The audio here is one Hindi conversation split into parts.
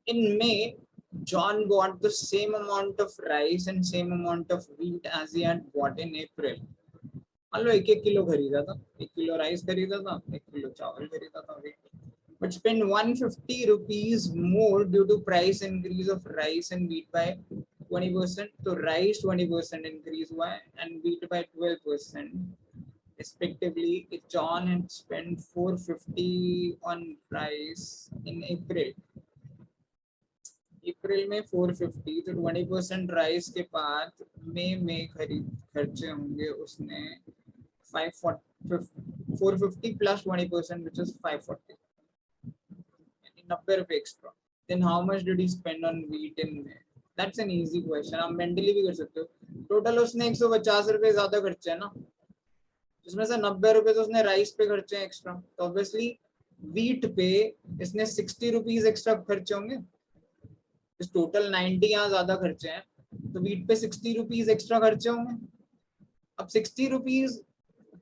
In May, John bought the same amount of rice and same amount of wheat as he had bought in April. मान लो 1-1 किलो खरीदा था, 1 किलो राइस खरीदा था, 1 किलो चावल खरीदा था, but spend 150 rupees more due to price increase of rice and wheat by 20%. So rice 20% increase हुआ है and wheat by 12%. Respectively, if John had spent 450 on rice in अप्रैल में 450, तो 20% राइस के बाद मई में खर्चे होंगे उसने 450 प्लस 20% which is 540, यानी 90 रुपए extra. Then how much did he spend on wheat in May? That's an easy question. आप मेंटली भी कर सकते हो. टोटल उसने 150 रुपए ज्यादा खर्चे है ना, जिसमें से 90 रुपए तो उसने राइस पे खर्चे हैं एक्स्ट्रा, तो ऑब्वियसली वीट पे इसने 60 रुपीज एक्स्ट्रा खर्चे होंगे. टोटल 90 यहाँ ज्यादा खर्चे हैं, तो वीट पे 60 रुपीज एक्स्ट्रा खर्चे होंगे. अब 60 रुपीज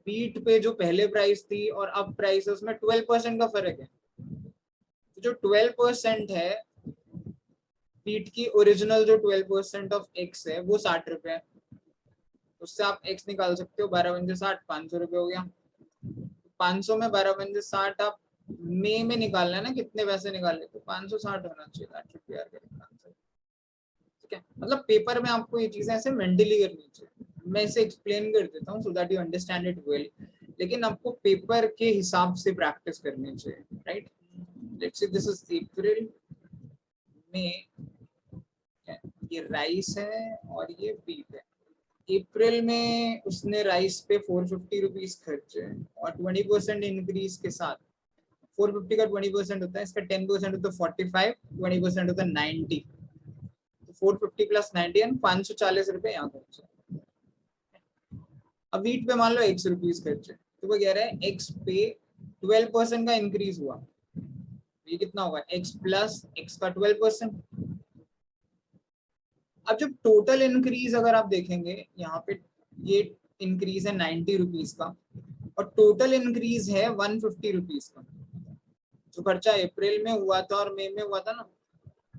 वीट पे जो पहले प्राइस थी और अब प्राइस है उसमें 12% का फर्क है. तो जो 12% है वीट की ओरिजिनल जो 12% ऑफ एक्स है वो 60 रुपए है. उससे आप एक्स निकाल सकते हो, 12×60 500 रुपए हो गया. 500 में 12×60 आप मई में निकालना है ना, कितने पैसे निकाले, तो 560 होना चाहिए. ठीक है, मतलब पेपर में आपको ये चीजें ऐसे मेंटली करनी चाहिए. मैं इसे एक्सप्लेन कर देता हूँ so that you understand it well, लेकिन आपको पेपर के हिसाब से प्रैक्टिस करनी चाहिए. Right, let's say this is अप्रैल में, ये राइस है और ये व्हीट है. अप्रैल में उसने राइस पे 450 रुपीज खर्चे और 20% इंक्रीज के साथ, 450 का 20% होता है, इसका 10% होता है 45, 20% होता है 90, तो 450 प्लस 90 एंड 540 रुपए यहाँ खर्चे. अब वीट पे मान लो 100 रुपीज खर्चे, तो वो कह रहा है एक्स पे 12% का इंक्रीज हुआ, ये कितना होगा, एक्स प्लस एक्स का 12%. अब जब टोटल इंक्रीज अगर आप देखेंगे यहाँ पे, ये इंक्रीज है 90 रुपीज का और टोटल इंक्रीज है 150 रुपीज का. जो खर्चा अप्रैल में हुआ था और मई में हुआ था ना,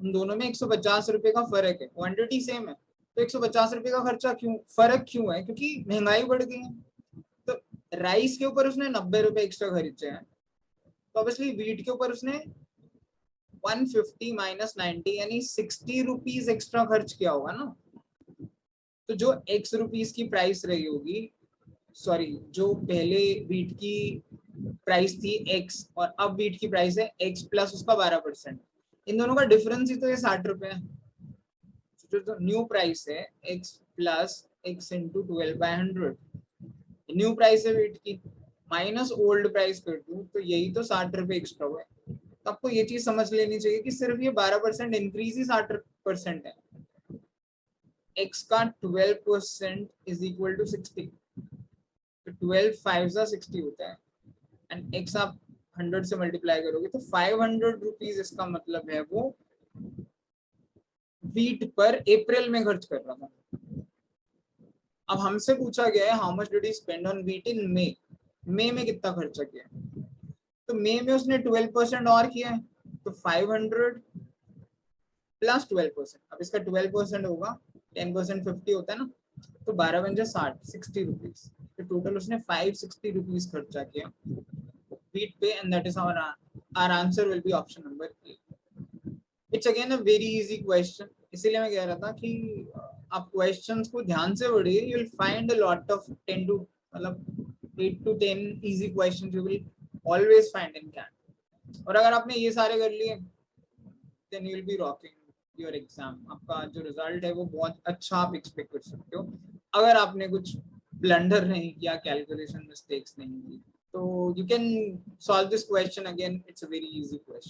उन दोनों में 150 रुपए का फर्क है. क्वांटिटी सेम है, तो 150 रुपए का खर्चा क्यों, फर्क क्यों है, क्योंकि महंगाई बढ़ गई है. तो राइस के ऊपर उसने 90 रुपए एक्स्ट्रा खर्चे हैं, तो ऑब्वियसली वीट के ऊपर उसने 150 माइनस 90 यानी 60 रुपीज एक्स्ट्रा खर्च किया होगा ना. तो जो x रुपीज की प्राइस रही होगी, सॉरी, जो पहले वीट की प्राइस थी x और अब वीट की प्राइस है x प्लस उसका 12%, इन दोनों का डिफरेंस ही तो ये 60 रुपए है. जो न्यू प्राइस है x plus x into 12/100, new price है वीट की, माइनस ओल्ड प्राइस कर दूं तो यही तो 60 रुपए एक्स्ट्रा हुआ है. तो आपको ये चीज समझ लेनी चाहिए कि सिर्फ ये 12% इंक्रीज ही 60% है. x का 12% इज इक्वल टू 60, तो 12 5 60 होता है एंड x आप 100 से मल्टीप्लाई करोगे तो 500 रुपीज इसका मतलब है वो वीट पर अप्रैल में खर्च कर रहा था. अब हमसे पूछा गया है how much did he spend on wheat in May, मई में कितना खर्चा किया, तो मई में उसने 12% और किया है, तो 500 प्लस 12%. अब इसका 12% होगा, 10% 50 होता है ना, तो 12×60 60 रुपीज, तो टोटल उसने 560 रुपीज खर्चा किया वीट पे and that is our answer will be option number A. It's again a very easy question, इसीलिए मैं कह रहा था कि आप क्वेश्चंस को ध्यान से पढ़िए, you will find a lot of 10 to मतलब 8 to 10 easy questions you will always find in CAT. और अगर आपने ये सारे कर लिए then you will be rocking your exam. आपका जो रिजल्ट है वो बहुत अच्छा आप एक्सपेक्ट कर सकते हो अगर आपने कुछ ब्लंडर नहीं किया, कैलकुलेशन मिस्टेक्स नहीं की. तो you can solve this question again, it's a very easy question.